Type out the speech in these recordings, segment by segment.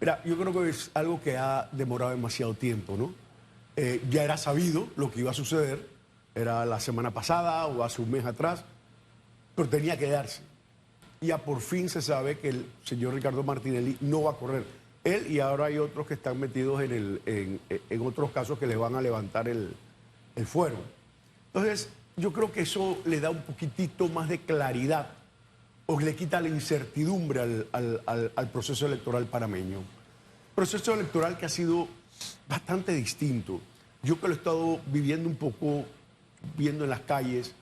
Mira, yo creo que es algo que ha demorado demasiado tiempo, ¿no? Ya era sabido lo que iba a suceder, era la semana pasada o hace un mes atrás, pero tenía que darse. Ya por fin se sabe que el señor Ricardo Martinelli no va a correr. Él y ahora hay otros que están metidos en otros casos que le van a levantar el fuero. Entonces, yo creo que eso le da un poquitito más de claridad o le quita la incertidumbre al proceso electoral panameño. Proceso electoral que ha sido bastante distinto. Yo que lo he estado viviendo un poco, viendo en las calles,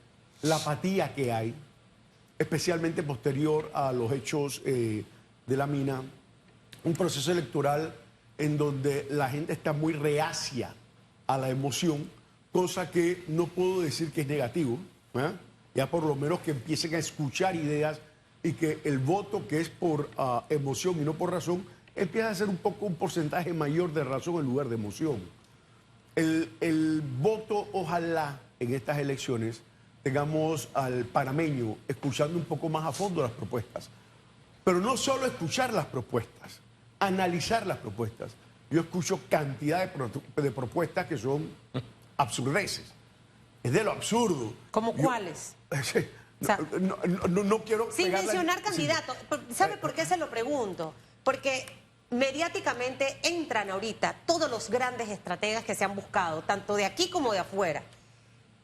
la apatía que hay, especialmente posterior a los hechos de la mina, un proceso electoral en donde la gente está muy reacia a la emoción, cosa que no puedo decir que es negativo, ¿eh? Ya por lo menos que empiecen a escuchar ideas y que el voto que es por emoción y no por razón, empieza a ser un poco un porcentaje mayor de razón en lugar de emoción. El voto, ojalá, en estas elecciones, tengamos al panameño escuchando un poco más a fondo las propuestas. Pero no solo escuchar las propuestas, analizar las propuestas. Yo escucho cantidad de propuestas que son absurdeces. Es de lo absurdo. ¿Cómo cuáles? No quiero... Sin mencionar candidatos. ¿Sabe por qué se lo pregunto? Porque mediáticamente entran ahorita todos los grandes estrategas que se han buscado, tanto de aquí como de afuera.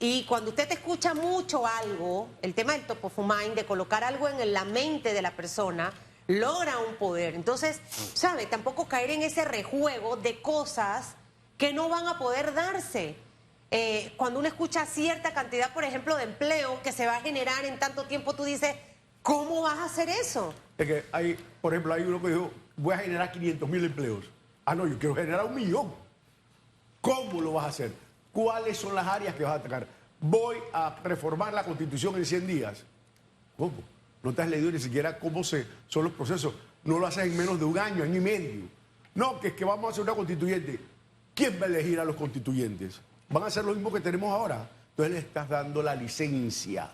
Y cuando usted escucha mucho algo, el tema del top of mind, de colocar algo en la mente de la persona, logra un poder. Entonces, ¿sabe? Tampoco caer en ese rejuego de cosas que no van a poder darse. Cuando uno escucha cierta cantidad, por ejemplo, de empleo que se va a generar en tanto tiempo, tú dices, ¿cómo vas a hacer eso? Es que hay, por ejemplo, hay uno que dijo, voy a generar 500.000 empleos. Ah, no, yo quiero generar 1.000.000. ¿Cómo lo vas a hacer? ¿Cuáles son las áreas que vas a atacar? Voy a reformar la Constitución en 100 días. ¿Cómo? No te has leído ni siquiera cómo son los procesos. No lo haces en menos de un año, año y medio. No, que es que vamos a hacer una constituyente. ¿Quién va a elegir a los constituyentes? ¿Van a hacer lo mismo que tenemos ahora? Entonces le estás dando la licencia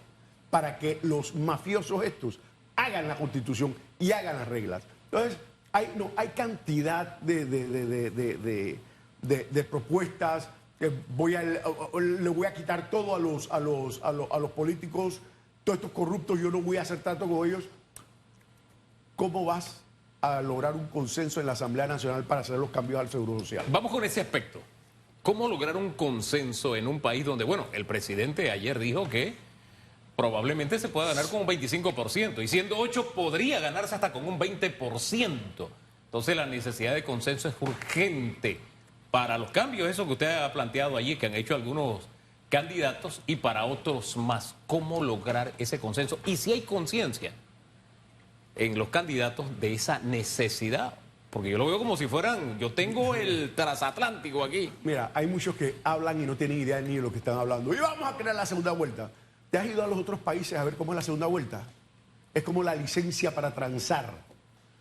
para que los mafiosos estos hagan la Constitución y hagan las reglas. Entonces, hay cantidad de propuestas. Le voy a quitar todo a los políticos, todos estos corruptos, yo no voy a hacer trato con ellos. ¿Cómo vas a lograr un consenso en la Asamblea Nacional para hacer los cambios al Seguro Social? Vamos con ese aspecto. ¿Cómo lograr un consenso en un país donde, bueno, el presidente ayer dijo que probablemente se pueda ganar con un 25%, y siendo 8 podría ganarse hasta con un 20%. Entonces la necesidad de consenso es urgente para los cambios, eso que usted ha planteado allí, que han hecho algunos candidatos, y para otros más. ¿Cómo lograr ese consenso? Y si hay conciencia en los candidatos de esa necesidad. Porque yo lo veo como si fueran, yo tengo el transatlántico aquí. Mira, hay muchos que hablan y no tienen idea ni de lo que están hablando. Y vamos a crear la segunda vuelta. ¿Te has ido a los otros países a ver cómo es la segunda vuelta? Es como la licencia para transar.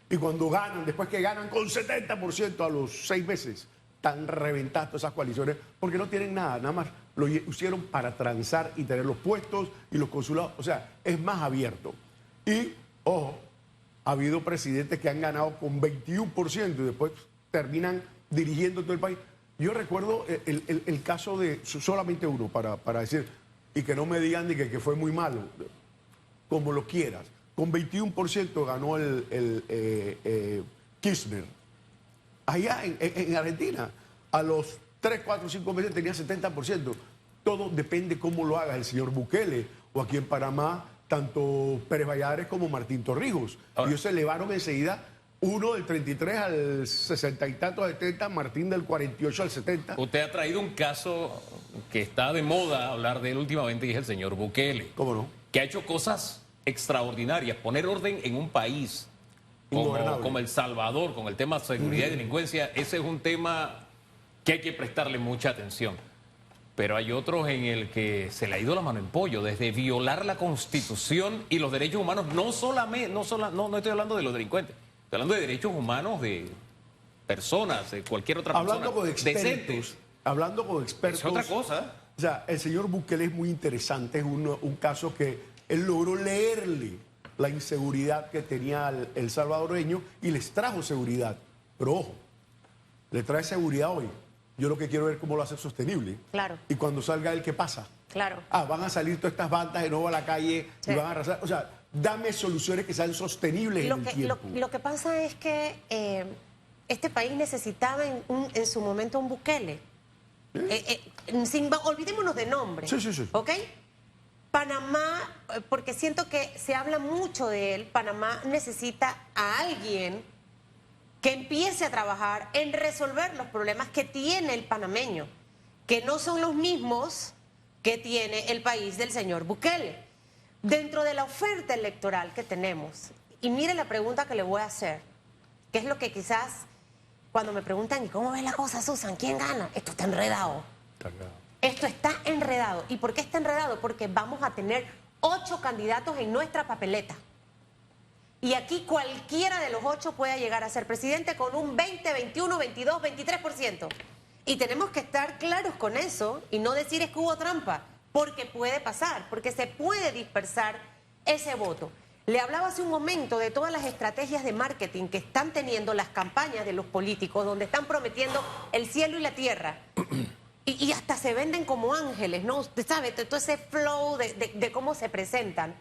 Y cuando ganan, después que ganan con 70% a los 6 meses, están reventadas todas esas coaliciones porque no tienen nada más lo hicieron para transar y tener los puestos y los consulados. O sea, es más abierto. Y, ojo, ha habido presidentes que han ganado con 21% y después terminan dirigiendo todo el país. Yo recuerdo el caso de solamente uno, para decir, y que no me digan ni que fue muy malo, como lo quieras. Con 21% ganó Kirchner. Allá en Argentina, a los 3, 4, 5 meses tenía 70%. Todo depende cómo lo haga el señor Bukele, o aquí en Panamá, tanto Pérez Valladares como Martín Torrijos. Ellos se elevaron enseguida, uno del 33 al 60 y tanto, 70, Martín del 48 al 70. Usted ha traído un caso que está de moda hablar de él últimamente, y es el señor Bukele. ¿Cómo no? Que ha hecho cosas extraordinarias, poner orden en un país como El Salvador, con el tema de seguridad y delincuencia. Ese es un tema que hay que prestarle mucha atención. Pero hay otros en el que se le ha ido la mano en pollo, desde violar la Constitución y los derechos humanos. No estoy hablando de los delincuentes, estoy hablando de derechos humanos de personas, de cualquier otra persona. Hablando con expertos. Es otra cosa. O sea, el señor Bukele es muy interesante, es un caso que él logró leerle la inseguridad que tenía el salvadoreño y les trajo seguridad. Pero ojo, le trae seguridad hoy. Yo lo que quiero ver cómo lo hace sostenible. Claro. Y cuando salga él, ¿qué pasa? Claro. Van a salir todas estas bandas de nuevo a la calle Sí. y van a arrasar. O sea, dame soluciones que sean sostenibles en el tiempo. Lo que pasa es que este país necesitaba en su momento un Bukele. Olvidémonos de nombre. Sí, sí, sí. ¿Ok? Panamá, porque siento que se habla mucho de él, Panamá necesita a alguien que empiece a trabajar en resolver los problemas que tiene el panameño, que no son los mismos que tiene el país del señor Bukele. Dentro de la oferta electoral que tenemos, y mire la pregunta que le voy a hacer, que es lo que quizás cuando me preguntan, ¿y cómo ves la cosa, Susan? ¿Quién gana? Esto está enredado. Esto está enredado. ¿Y por qué está enredado? Porque vamos a tener 8 candidatos en nuestra papeleta. Y aquí cualquiera de los 8 puede llegar a ser presidente con un 20, 21, 22, 23%. Y tenemos que estar claros con eso y no decir es que hubo trampa, porque puede pasar, porque se puede dispersar ese voto. Le hablaba hace un momento de todas las estrategias de marketing que están teniendo las campañas de los políticos, donde están prometiendo el cielo y la tierra. Y hasta se venden como ángeles, ¿no? Usted sabe, todo ese flow de cómo se presentan.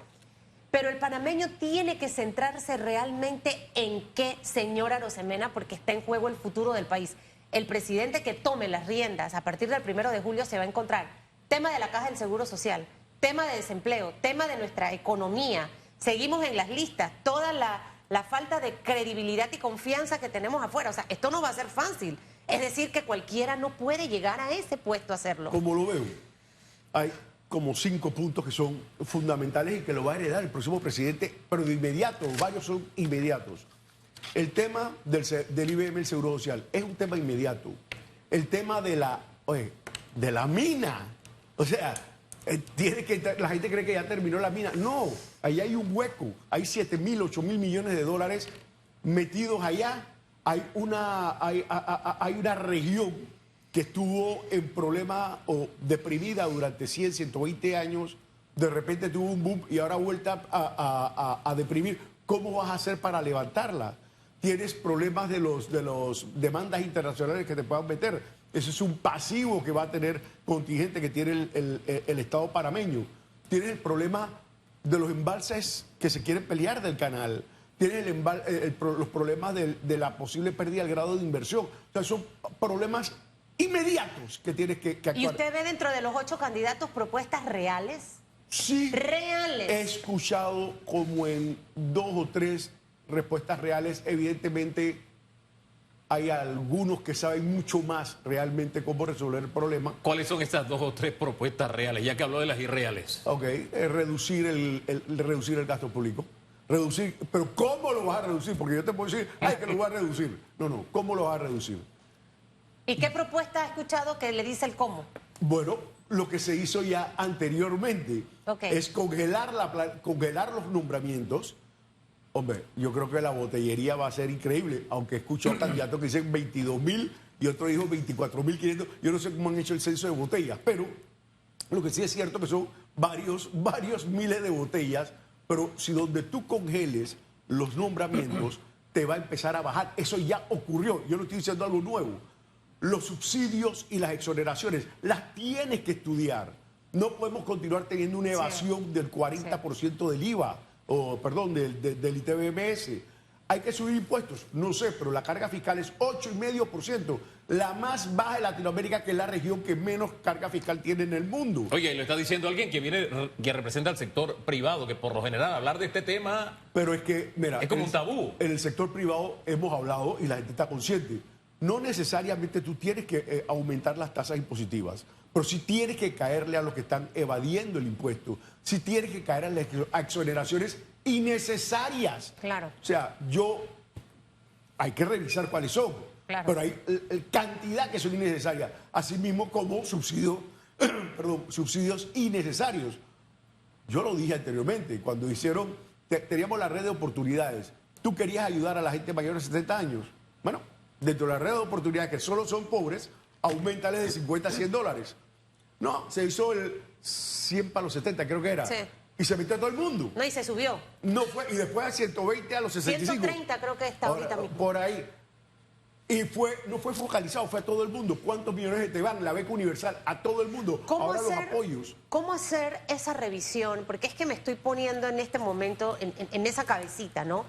Pero el panameño tiene que centrarse realmente en qué, señora Arosemena, porque está en juego el futuro del país. El presidente que tome las riendas a partir del 1 de julio se va a encontrar tema de la Caja del Seguro Social, tema de desempleo, tema de nuestra economía. Seguimos en las listas, toda la falta de credibilidad y confianza que tenemos afuera. O sea, esto no va a ser fácil. Es decir, que cualquiera no puede llegar a ese puesto a hacerlo. Como lo veo, hay como 5 puntos que son fundamentales y que lo va a heredar el próximo presidente, pero de inmediato, varios son inmediatos. El tema del IBM, el Seguro Social, es un tema inmediato. El tema de la mina, o sea, la gente cree que ya terminó la mina. No, ahí hay un hueco, hay 7.000, 8.000 millones de dólares metidos allá. Hay una región que estuvo en problema o deprimida durante 100, 120 años, de repente tuvo un boom y ahora vuelta a deprimir. ¿Cómo vas a hacer para levantarla? Tienes problemas de los demandas internacionales que te puedan meter. Ese es un pasivo que va a tener contingente que tiene el Estado panameño. Tienes el problema de los embalses que se quieren pelear del canal. Tienes los problemas de la posible pérdida del grado de inversión. O sea, son problemas inmediatos que tienes que actuar. ¿Y usted ve dentro de los 8 candidatos propuestas reales? Sí. Reales. He escuchado como en 2 o 3 respuestas reales. Evidentemente hay algunos que saben mucho más realmente cómo resolver el problema. ¿Cuáles son estas 2 o 3 propuestas reales, ya que habló de las irreales? Ok, reducir el gasto público. Reducir, pero ¿cómo lo vas a reducir? Porque yo te puedo decir, ay, que lo voy a reducir. No, ¿cómo lo vas a reducir? ¿Y qué propuesta ha escuchado que le dice el cómo? Bueno, lo que se hizo ya anteriormente es congelar los nombramientos. Hombre, yo creo que la botellería va a ser increíble, aunque escucho a candidatos que dicen 22.000 y otro dijo 24.500. Yo no sé cómo han hecho el censo de botellas, pero lo que sí es cierto que son varios miles de botellas, pero si donde tú congeles los nombramientos, te va a empezar a bajar. Eso ya ocurrió, yo no estoy diciendo algo nuevo. Los subsidios y las exoneraciones las tienes que estudiar. No podemos continuar teniendo una evasión del 40% del IVA. Del ITBMS. ¿Hay que subir impuestos? No sé, pero la carga fiscal es 8,5%, la más baja de Latinoamérica, que es la región que menos carga fiscal tiene en el mundo. Oye, y lo está diciendo alguien que representa al sector privado, que por lo general hablar de este tema... Pero es que, mira... Es como un tabú. En el sector privado hemos hablado y la gente está consciente. No necesariamente tú tienes que aumentar las tasas impositivas, pero sí tienes que caerle a los que están evadiendo el impuesto, sí tienes que caer a las exoneraciones innecesarias. Claro. O sea, hay que revisar cuáles son, claro, pero hay cantidad que son innecesarias, así mismo como subsidios innecesarios. Yo lo dije anteriormente, cuando teníamos la red de oportunidades, tú querías ayudar a la gente mayor de 70 años. Bueno, dentro de la red de oportunidades que solo son pobres, aumentales de 50 a 100 dólares. No, se hizo el 100 para los 70, creo que era. Sí. Y se metió a todo el mundo. No, y se subió. No fue, y después a 120 a los 65. 130 creo que está ahorita mismo. Por ahí. Y no fue focalizado, fue a todo el mundo. ¿Cuántos millones te van? La beca universal a todo el mundo. Ahora los apoyos. ¿Cómo hacer esa revisión? Porque es que me estoy poniendo en este momento en esa cabecita, ¿no?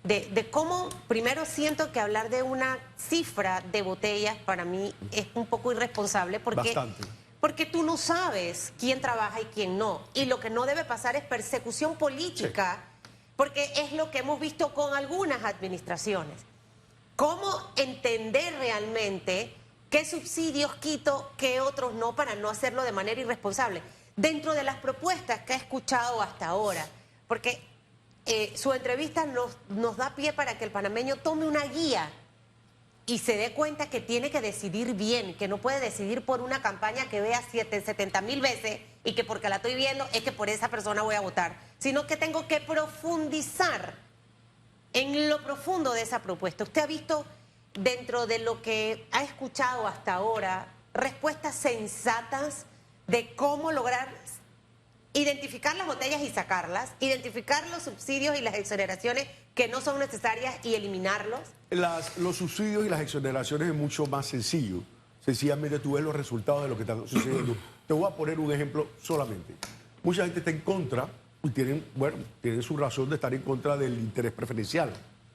De cómo, primero siento que hablar de una cifra de botellas para mí es un poco irresponsable Bastante. porque tú no sabes quién trabaja y quién no. Y lo que no debe pasar es persecución política, porque es lo que hemos visto con algunas administraciones. ¿Cómo entender realmente qué subsidios quito, qué otros no, para no hacerlo de manera irresponsable? Dentro de las propuestas que he escuchado hasta ahora, porque su entrevista nos da pie para que el panameño tome una guía y se dé cuenta que tiene que decidir bien, que no puede decidir por una campaña que vea 70,000 veces y que porque la estoy viendo es que por esa persona voy a votar, sino que tengo que profundizar en lo profundo de esa propuesta. ¿Usted ha visto, dentro de lo que ha escuchado hasta ahora, respuestas sensatas de cómo lograr identificar las botellas y sacarlas, identificar los subsidios y las exoneraciones que no son necesarias y eliminarlos? Los subsidios y las exoneraciones es mucho más sencillo. Sencillamente tú ves los resultados de lo que está sucediendo. Te voy a poner un ejemplo solamente. Mucha gente está en contra y tienen su razón de estar en contra del interés preferencial.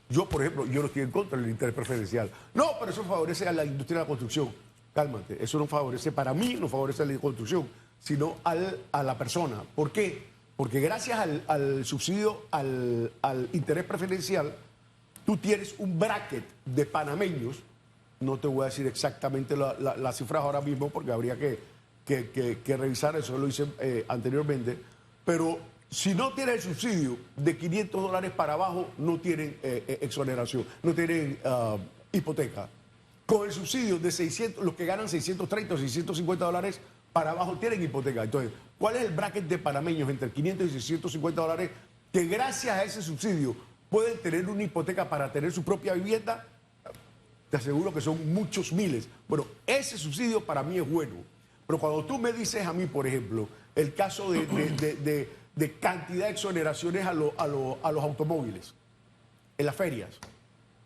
Yo, por ejemplo, yo no estoy en contra del interés preferencial. No, pero eso favorece a la industria de la construcción. Cálmate, eso no favorece, para mí no favorece a la construcción, sino a la persona. ¿Por qué? Porque gracias al subsidio, al interés preferencial, tú tienes un bracket de panameños. No te voy a decir exactamente las cifras ahora mismo porque habría que revisar, eso lo hice anteriormente, pero si no tienen el subsidio de $500 para abajo, no tienen exoneración, no tienen hipoteca. Con el subsidio de 600, los que ganan 630 o $650 para abajo tienen hipoteca. Entonces, ¿cuál es el bracket de panameños entre $500 y $650 que gracias a ese subsidio pueden tener una hipoteca para tener su propia vivienda? Te aseguro que son muchos miles. Bueno, ese subsidio para mí es bueno. Pero cuando tú me dices a mí, por ejemplo, el caso de cantidad de exoneraciones a los automóviles en las ferias.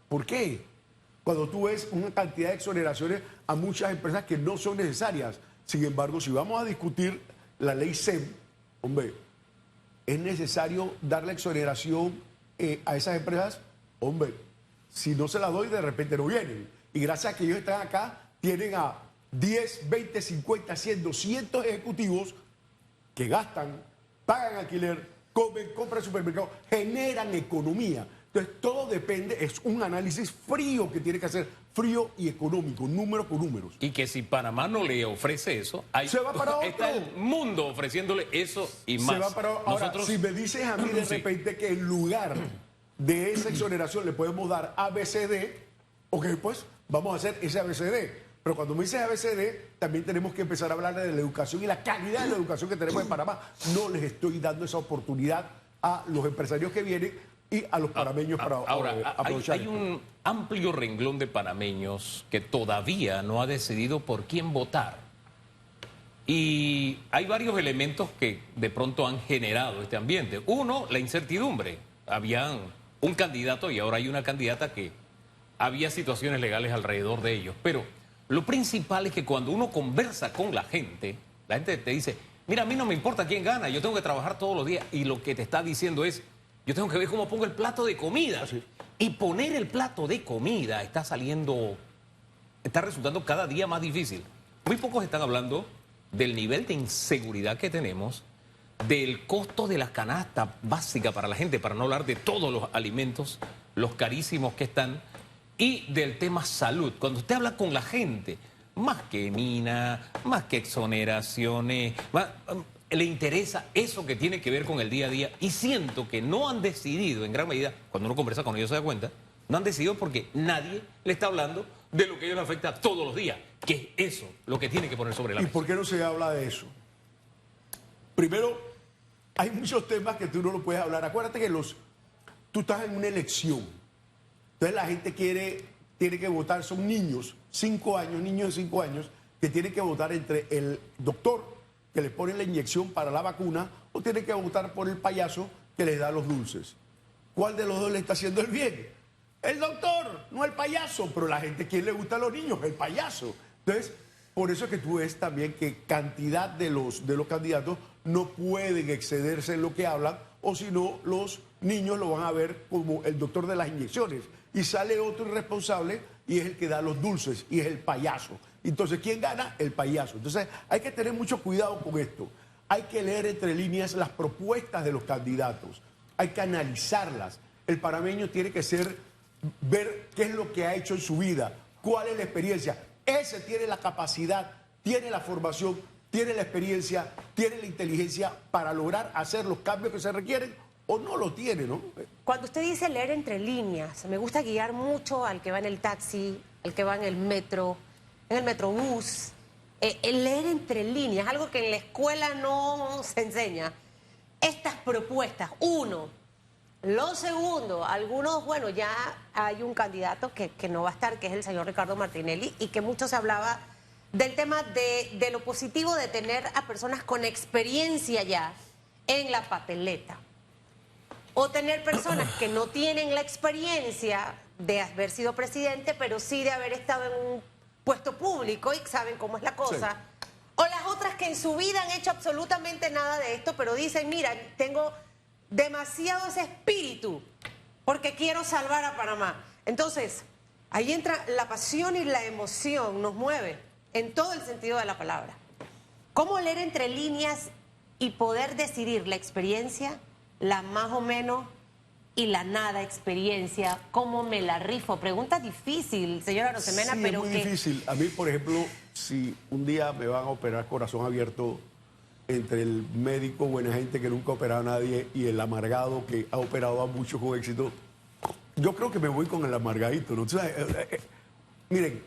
¿Por qué? Cuando tú ves una cantidad de exoneraciones a muchas empresas que no son necesarias. Sin embargo, si vamos a discutir la ley SEM, hombre, ¿es necesario darle exoneración a esas empresas? Hombre, si no se la doy, de repente no vienen. Y gracias a que ellos están acá, tienen a 10, 20, 50, 100, 200 ejecutivos que gastan, pagan alquiler, comen, compran supermercados, generan economía. Entonces, todo depende, es un análisis frío que tiene que hacer, frío y económico, número por números. Y que si Panamá no le ofrece eso, se va para otro. Está el mundo ofreciéndole eso y más. Se va para otro. Ahora, si me dices a mí de repente que en lugar de esa exoneración le podemos dar ABCD, ok, pues vamos a hacer ese ABCD. Pero cuando me dices ABCD, también tenemos que empezar a hablar de la educación y la calidad de la educación que tenemos en Panamá. No les estoy dando esa oportunidad a los empresarios que vienen y a los panameños para aprovechar. Hay un amplio renglón de panameños que todavía no ha decidido por quién votar. Y hay varios elementos que de pronto han generado este ambiente. Uno, la incertidumbre. Había un candidato y ahora hay una candidata que había situaciones legales alrededor de ellos. Pero lo principal es que cuando uno conversa con la gente te dice, mira, a mí no me importa quién gana, yo tengo que trabajar todos los días. Y lo que te está diciendo es, yo tengo que ver cómo pongo el plato de comida. Así. Y poner el plato de comida está resultando cada día más difícil. Muy pocos están hablando del nivel de inseguridad que tenemos, del costo de la canasta básica para la gente, para no hablar de todos los alimentos, los carísimos que están, y del tema salud. Cuando usted habla con la gente, más que mina, más que exoneraciones, le interesa eso que tiene que ver con el día a día. Y siento que no han decidido, en gran medida, cuando uno conversa con ellos se da cuenta, no han decidido porque nadie le está hablando de lo que a ellos les afecta todos los días, que es eso lo que tiene que poner sobre la mesa. ¿Y por qué no se habla de eso? Primero, hay muchos temas que tú no lo puedes hablar. Acuérdate que tú estás en una elección. Entonces la gente tiene que votar, son niños, 5 años, niños de 5 años, que tienen que votar entre el doctor que le pone la inyección para la vacuna o tienen que votar por el payaso que les da los dulces. ¿Cuál de los dos le está haciendo el bien? El doctor, no el payaso, pero la gente, ¿quién le gusta a los niños? El payaso. Entonces, por eso es que tú ves también que cantidad de los candidatos no pueden excederse en lo que hablan, o si no, los niños lo van a ver como el doctor de las inyecciones. Y sale otro irresponsable y es el que da los dulces, y es el payaso. Entonces, ¿quién gana? El payaso. Entonces, hay que tener mucho cuidado con esto. Hay que leer entre líneas las propuestas de los candidatos. Hay que analizarlas. El panameño tiene que ver qué es lo que ha hecho en su vida, cuál es la experiencia. Ese tiene la capacidad, tiene la formación, tiene la experiencia, tiene la inteligencia para lograr hacer los cambios que se requieren, o no lo tiene, ¿no? Cuando usted dice leer entre líneas, me gusta guiar mucho al que va en el taxi, al que va en el metro, en el metrobús. El leer entre líneas, algo que en la escuela no se enseña. Estas propuestas, uno. Lo segundo, algunos, bueno, ya hay un candidato que no va a estar, que es el señor Ricardo Martinelli, y que mucho se hablaba del tema de lo positivo de tener a personas con experiencia ya en la papeleta. O tener personas que no tienen la experiencia de haber sido presidente, pero sí de haber estado en un puesto público y saben cómo es la cosa. Sí. O las otras que en su vida han hecho absolutamente nada de esto, pero dicen, mira, tengo demasiado ese espíritu porque quiero salvar a Panamá. Entonces, ahí entra la pasión y la emoción, nos mueve en todo el sentido de la palabra. ¿Cómo leer entre líneas y poder decidir la experiencia, la más o menos y la nada experiencia? ¿Cómo me la rifo? Pregunta difícil, señora Rosemena, sí, pero es muy difícil. A mí, por ejemplo, si un día me van a operar corazón abierto, entre el médico buena gente que nunca ha operado a nadie y el amargado que ha operado a muchos con éxito, yo creo que me voy con el amargadito, ¿no? O sea, miren,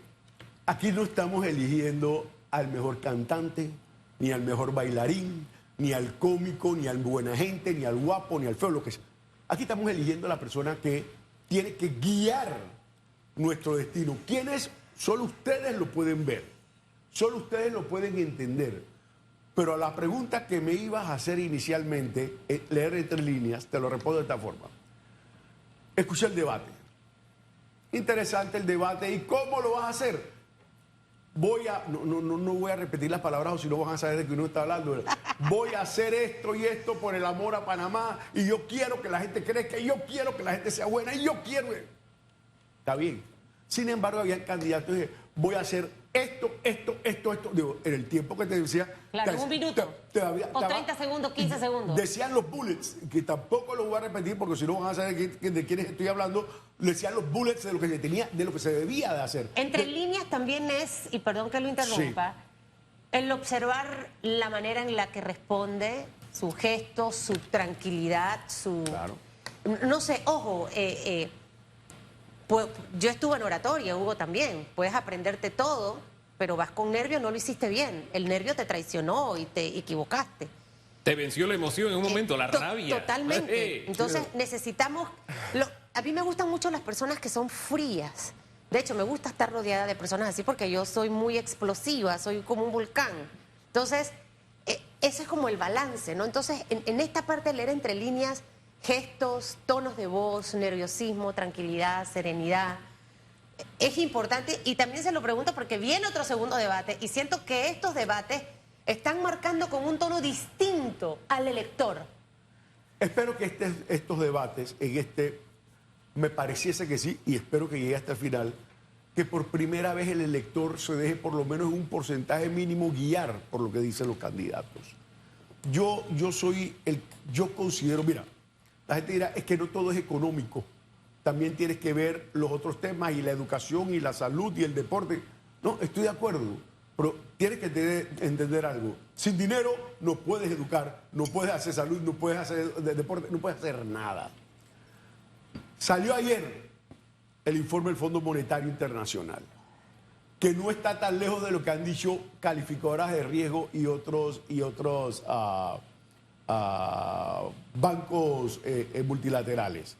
aquí no estamos eligiendo al mejor cantante, ni al mejor bailarín, ni al cómico, ni al buena gente, ni al guapo, ni al feo, lo que sea. Aquí estamos eligiendo a la persona que tiene que guiar nuestro destino. ¿Quiénes? Solo ustedes lo pueden ver, solo ustedes lo pueden entender. Pero a la pregunta que me ibas a hacer inicialmente, leer entre líneas, te lo respondo de esta forma. Escuché el debate. Interesante el debate. ¿Y cómo lo vas a hacer? No voy a repetir las palabras o si no van a saber de qué uno está hablando. Voy a hacer esto y esto por el amor a Panamá y yo quiero que la gente crezca y yo quiero que la gente sea buena y yo quiero... Está bien. Sin embargo, había candidatos que voy a hacer esto. Digo, en el tiempo que te decía... Claro, un minuto. O 30 segundos, 15 segundos. Decían los bullets, que tampoco lo voy a repetir porque si no van a saber de quiénes estoy hablando. Decían los bullets de lo que se tenía, de lo que se debía de hacer. Entre líneas también es, y perdón que lo interrumpa, sí, el observar la manera en la que responde, su gesto, su tranquilidad, su... Claro. No sé, ojo, pues, yo estuve en oratoria, Hugo también. Puedes aprenderte todo, pero vas con nervios, no lo hiciste bien. El nervio te traicionó y te equivocaste. Te venció la emoción en un momento, la rabia. Totalmente. Entonces necesitamos... A mí me gustan mucho las personas que son frías. De hecho, me gusta estar rodeada de personas así porque yo soy muy explosiva, soy como un volcán. Entonces, ese es como el balance, ¿no? Entonces, en esta parte de leer entre líneas, gestos, tonos de voz, nerviosismo, tranquilidad, serenidad, es importante. Y también se lo pregunto porque viene otro segundo debate y siento que estos debates están marcando con un tono distinto al elector. Espero que estos debates, me pareciese que sí, y espero que llegue hasta el final, que por primera vez el elector se deje por lo menos en un porcentaje mínimo guiar por lo que dicen los candidatos. Yo considero, mira, la gente dirá, es que no todo es económico, también tienes que ver los otros temas y la educación y la salud y el deporte. No, estoy de acuerdo, pero tienes que entender algo. Sin dinero no puedes educar, no puedes hacer salud, no puedes hacer deporte, no puedes hacer nada. Salió ayer el informe del Fondo Monetario Internacional, que no está tan lejos de lo que han dicho calificadoras de riesgo y otros bancos multilaterales.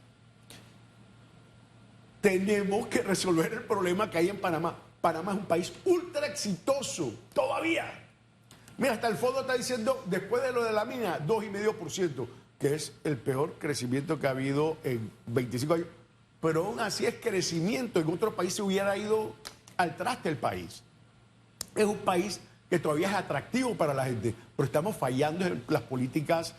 Tenemos que resolver el problema que hay en Panamá. Panamá es un país ultra exitoso, todavía. Mira, hasta el fondo está diciendo, después de lo de la mina, 2,5%, que es el peor crecimiento que ha habido en 25 años. pero aún así es crecimiento. En otro país se hubiera ido al traste el país. Es un país que todavía es atractivo para la gente, pero estamos fallando en las políticas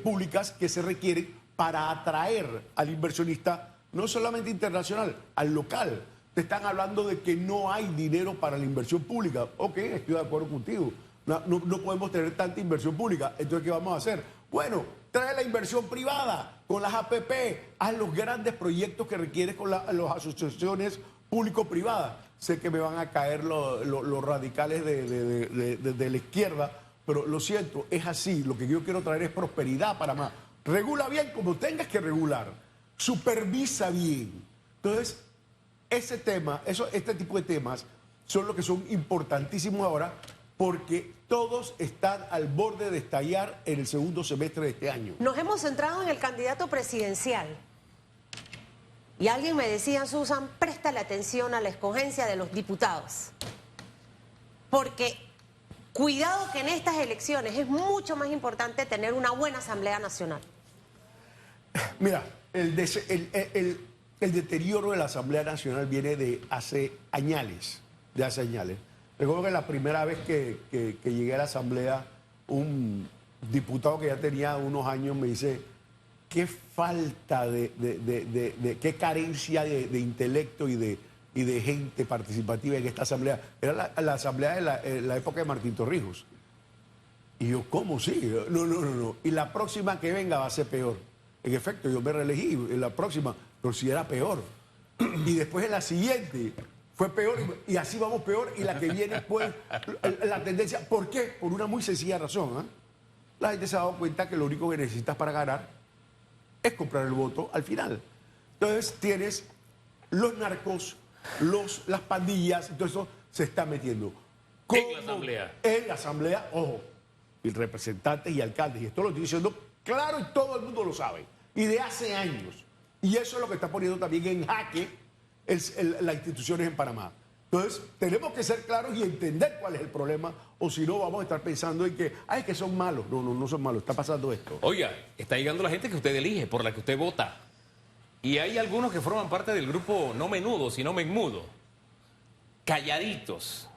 públicas que se requieren para atraer al inversionista, no solamente internacional, al local. Te están hablando de que no hay dinero para la inversión pública. Ok, estoy de acuerdo contigo. No podemos tener tanta inversión pública. Entonces, ¿qué vamos a hacer? Bueno, trae la inversión privada con las APP, haz los grandes proyectos que requieres con las asociaciones público-privadas. Sé que me van a caer los radicales de la izquierda, pero lo siento, es así. Lo que yo quiero traer es prosperidad para más. Regula bien como tengas que regular. Supervisa bien. Entonces, ese tema, este tipo de temas son los que son importantísimos ahora, porque todos están al borde de estallar en el segundo semestre de este año. Nos hemos centrado en el candidato presidencial. Y alguien me decía, Susan, préstale atención a la escogencia de los diputados. Porque cuidado que en estas elecciones es mucho más importante tener una buena Asamblea Nacional. Mira, el deterioro de la Asamblea Nacional viene de hace añales. Recuerdo que la primera vez que llegué a la Asamblea, un diputado que ya tenía unos años me dice, qué falta qué carencia de intelecto y de gente participativa en esta Asamblea. Era la Asamblea de la época de Martín Torrijos. Y yo, ¿cómo sí? No. Y la próxima que venga va a ser peor. En efecto, yo me reelegí en la próxima, pero sí era peor. Y después en la siguiente fue peor y así vamos peor. Y la que viene, pues, la tendencia. ¿Por qué? Por una muy sencilla razón. La gente se ha dado cuenta que lo único que necesitas para ganar es comprar el voto al final. Entonces tienes los narcos, las pandillas, todo eso se está metiendo. En la Asamblea. En la Asamblea, ojo, y representantes y alcaldes, y esto lo estoy diciendo claro y todo el mundo lo sabe, y de hace años. Y eso es lo que está poniendo también en jaque las instituciones en Panamá. Entonces, tenemos que ser claros y entender cuál es el problema, o si no, vamos a estar pensando en que, ay, que son malos. No son malos, está pasando esto. Oiga, está llegando la gente que usted elige, por la que usted vota. Y hay algunos que forman parte del grupo no menudo, sino menmudo. Calladitos.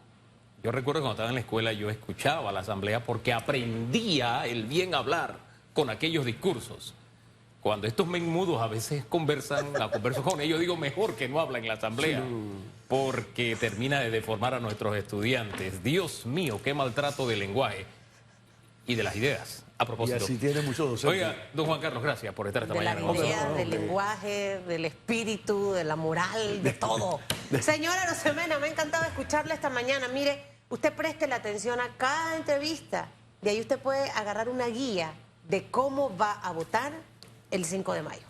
Yo recuerdo cuando estaba en la escuela, yo escuchaba la asamblea porque aprendía el bien hablar con aquellos discursos. Cuando estos menmudos a veces converso con ellos, digo mejor que no habla en la asamblea, porque termina de deformar a nuestros estudiantes. Dios mío, qué maltrato del lenguaje y de las ideas. A propósito. Y así tiene muchos docentes. Oiga, don Juan Carlos, gracias por estar esta De mañana. las ideas, del lenguaje, del espíritu, de la moral, de todo. Señora Rosemena, me ha encantado escucharla esta mañana. Mire, usted preste la atención a cada entrevista. De ahí usted puede agarrar una guía de cómo va a votar el 5 de mayo.